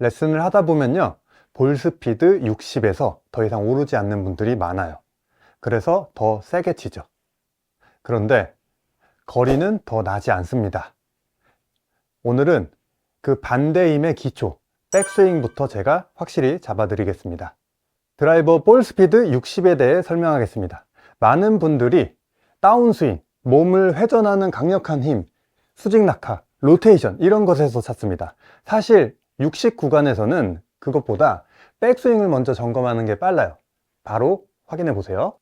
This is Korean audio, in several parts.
레슨을 하다 보면요, 볼 스피드 60에서 더 이상 오르지 않는 분들이 많아요. 그래서 더 세게 치죠. 그런데 거리는 더 나지 않습니다. 오늘은 그 반대 힘의 기초, 백스윙부터 제가 확실히 잡아드리겠습니다. 드라이버 볼 스피드 60에 대해 설명하겠습니다. 많은 분들이 다운스윙, 몸을 회전하는 강력한 힘, 수직 낙하, 로테이션 이런 것에서 찾습니다. 사실 60 구간에서는 그것보다 백스윙을 먼저 점검하는 게 빨라요. 바로 확인해 보세요.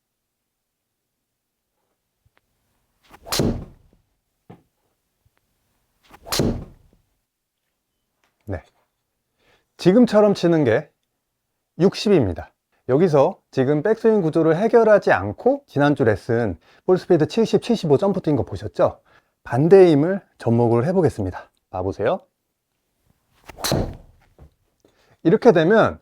네, 지금처럼 치는 게 60입니다. 여기서 지금 백스윙 구조를 해결하지 않고 지난주 레슨 볼스피드 70, 75 점프 뛴 거 보셨죠? 반대의 힘을 접목을 해보겠습니다. 봐보세요. 이렇게 되면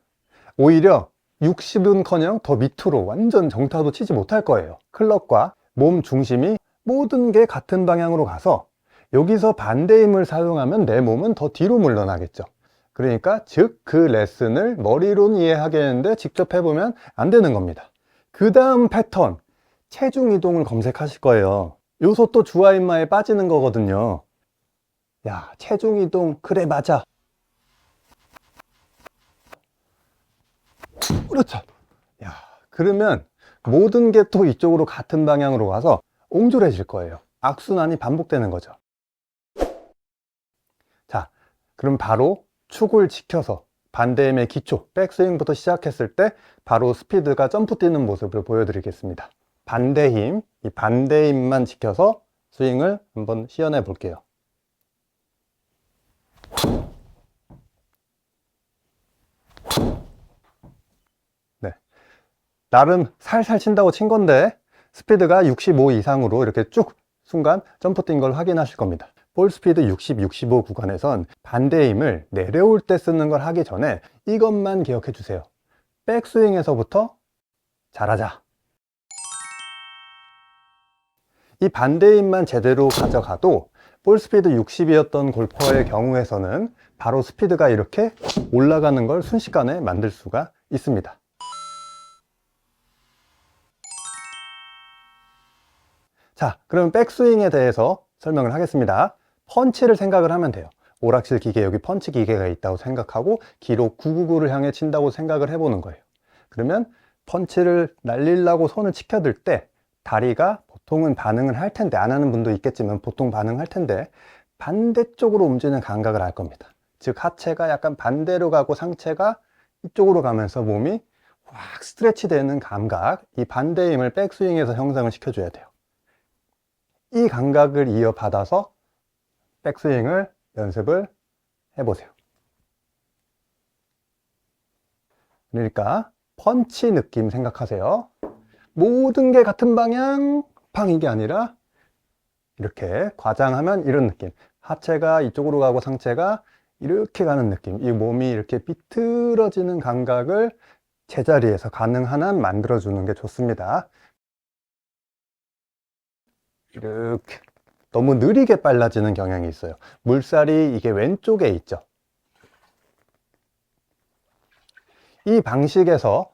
오히려 60은커녕 더 밑으로 완전 정타도 치지 못할 거예요. 클럽과 몸 중심이 모든 게 같은 방향으로 가서 여기서 반대 힘을 사용하면 내 몸은 더 뒤로 물러나겠죠. 그러니까 즉 그 레슨을 머리로는 이해하겠는데 직접 해보면 안 되는 겁니다. 그 다음 패턴, 체중 이동을 검색하실 거예요. 요소 또 주화인마에 빠지는 거거든요. 야, 체중 이동, 그래 맞아. 그렇죠. 야, 그러면 모든 게 또 이쪽으로 같은 방향으로 가서 옹졸해질 거예요. 악순환이 반복되는 거죠. 자, 그럼 바로 축을 지켜서 반대힘의 기초, 백스윙부터 시작했을 때 바로 스피드가 점프 뛰는 모습을 보여드리겠습니다. 반대힘, 이 반대힘만 지켜서 스윙을 한번 시연해 볼게요. 네, 나름 살살 친다고 친 건데 스피드가 65 이상으로 이렇게 쭉 순간 점프 뛴 걸 확인하실 겁니다. 볼 스피드 60, 65 구간에선 반대 힘을 내려올 때 쓰는 걸 하기 전에 이것만 기억해 주세요. 백스윙에서부터 잘하자. 이 반대 힘만 제대로 가져가도 볼 스피드 60이었던 골퍼의 경우에서는 바로 스피드가 이렇게 올라가는 걸 순식간에 만들 수가 있습니다. 자, 그럼 백스윙에 대해서 설명을 하겠습니다. 펀치를 생각을 하면 돼요. 오락실 기계, 여기 펀치 기계가 있다고 생각하고 기록 999를 향해 친다고 생각을 해보는 거예요. 그러면 펀치를 날리려고 손을 치켜들 때 다리가 보통은 반응을 할 텐데, 안 하는 분도 있겠지만 보통 반응할 텐데 반대쪽으로 움직이는 감각을 알 겁니다. 즉 하체가 약간 반대로 가고 상체가 이쪽으로 가면서 몸이 확 스트레치 되는 감각, 이 반대 힘을 백스윙에서 형성을 시켜줘야 돼요. 이 감각을 이어받아서 백스윙을 연습을 해보세요. 그러니까 펀치 느낌 생각하세요. 모든 게 같은 방향, 팡, 이게 아니라 이렇게 과장하면 이런 느낌. 하체가 이쪽으로 가고 상체가 이렇게 가는 느낌. 이 몸이 이렇게 비틀어지는 감각을 제자리에서 가능한 한 만들어주는 게 좋습니다. 이렇게 너무 느리게 빨라지는 경향이 있어요. 물살이 이게 왼쪽에 있죠. 이 방식에서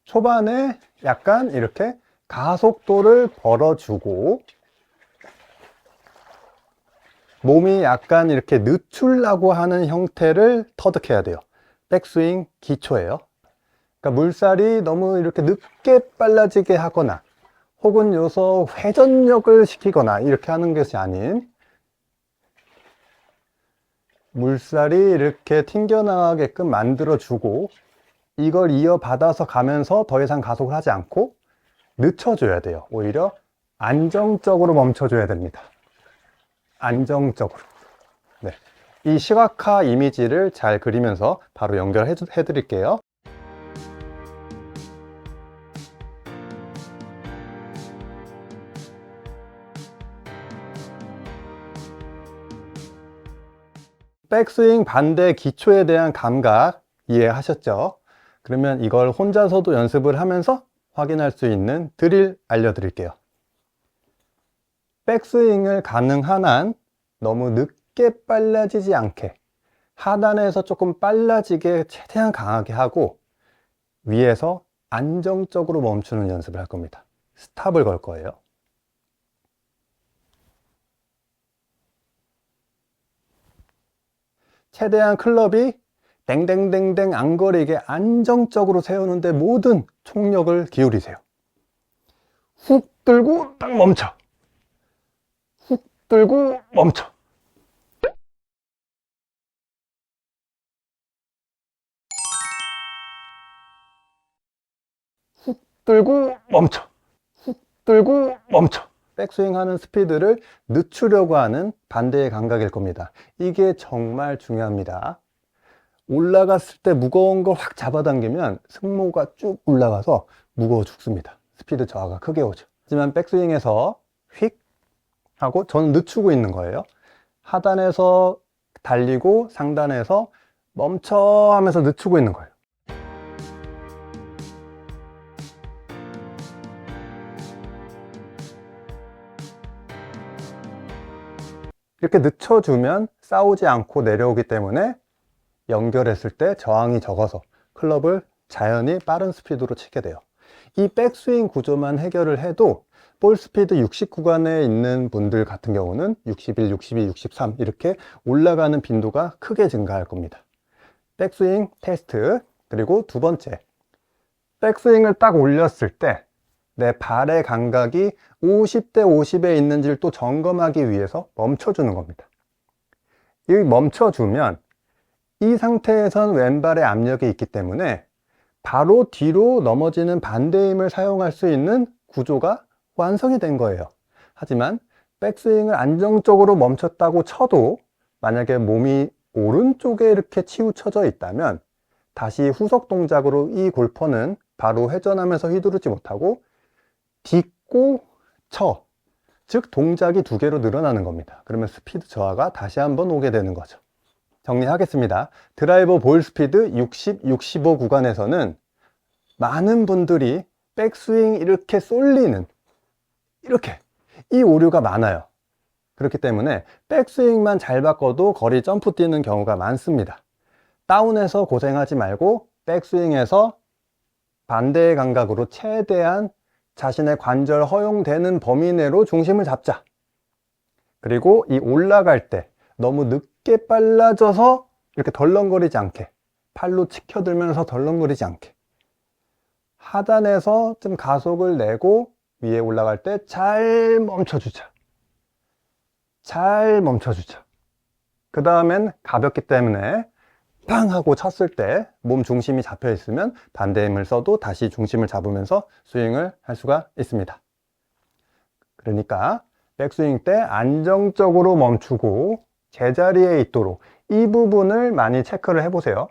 초반에 약간 이렇게 가속도를 벌어주고 몸이 약간 이렇게 늦추려고 하는 형태를 터득해야 돼요. 백스윙 기초예요. 그러니까 물살이 너무 이렇게 늦게 빨라지게 하거나 혹은 요소 회전력을 시키거나 이렇게 하는 것이 아닌 물살이 이렇게 튕겨나가게끔 만들어주고 이걸 이어받아서 가면서 더 이상 가속을 하지 않고 늦춰줘야 돼요. 오히려 안정적으로 멈춰줘야 됩니다. 안정적으로. 네. 이 시각화 이미지를 잘 그리면서 바로 연결해 드릴게요. 백스윙 반대 기초에 대한 감각 이해하셨죠? 그러면 이걸 혼자서도 연습을 하면서 확인할 수 있는 드릴 알려드릴게요. 백스윙을 가능한 한 너무 늦게 빨라지지 않게 하단에서 조금 빨라지게 최대한 강하게 하고 위에서 안정적으로 멈추는 연습을 할 겁니다. 스탑을 걸 거예요. 최대한 클럽이 땡땡땡땡 안 거리게 안정적으로 세우는데 모든 총력을 기울이세요. 훅 들고 딱 멈춰. 훅 들고 멈춰. 훅 들고 멈춰. 훅 들고 멈춰. 백스윙 하는 스피드를 늦추려고 하는 반대의 감각일 겁니다. 이게 정말 중요합니다. 올라갔을 때 무거운 걸 확 잡아당기면 승모가 쭉 올라가서 무거워 죽습니다. 스피드 저하가 크게 오죠. 하지만 백스윙에서 휙 하고 저는 늦추고 있는 거예요. 하단에서 달리고 상단에서 멈춰 하면서 늦추고 있는 거예요. 이렇게 늦춰주면 싸우지 않고 내려오기 때문에 연결했을 때 저항이 적어서 클럽을 자연히 빠른 스피드로 치게 돼요. 이 백스윙 구조만 해결을 해도 볼 스피드 60 구간에 있는 분들 같은 경우는 61, 62, 63 이렇게 올라가는 빈도가 크게 증가할 겁니다. 백스윙 테스트. 그리고 두 번째, 백스윙을 딱 올렸을 때 내 발의 감각이 50대 50에 있는지를 또 점검하기 위해서 멈춰주는 겁니다. 이 멈춰주면 이 상태에선 왼발의 압력이 있기 때문에 바로 뒤로 넘어지는 반대 힘을 사용할 수 있는 구조가 완성이 된 거예요. 하지만 백스윙을 안정적으로 멈췄다고 쳐도 만약에 몸이 오른쪽에 이렇게 치우쳐져 있다면 다시 후속 동작으로 이 골퍼는 바로 회전하면서 휘두르지 못하고 딛고 쳐, 즉 동작이 두 개로 늘어나는 겁니다. 그러면 스피드 저하가 다시 한번 오게 되는 거죠. 정리하겠습니다. 드라이버 볼 스피드 60, 65 구간에서는 많은 분들이 백스윙 이렇게 쏠리는 이렇게 이 오류가 많아요. 그렇기 때문에 백스윙만 잘 바꿔도 거리 점프 뛰는 경우가 많습니다. 다운해서 고생하지 말고 백스윙에서 반대의 감각으로 최대한 자신의 관절 허용되는 범위 내로 중심을 잡자. 그리고 이 올라갈 때 너무 늦게 빨라져서 이렇게 덜렁거리지 않게, 팔로 치켜들면서 덜렁거리지 않게, 하단에서 좀 가속을 내고 위에 올라갈 때 잘 멈춰주자. 잘 멈춰주자. 그 다음엔 가볍기 때문에 팡 하고 쳤을 때 몸 중심이 잡혀 있으면 반대 힘을 써도 다시 중심을 잡으면서 스윙을 할 수가 있습니다. 그러니까 백스윙 때 안정적으로 멈추고 제자리에 있도록 이 부분을 많이 체크를 해보세요.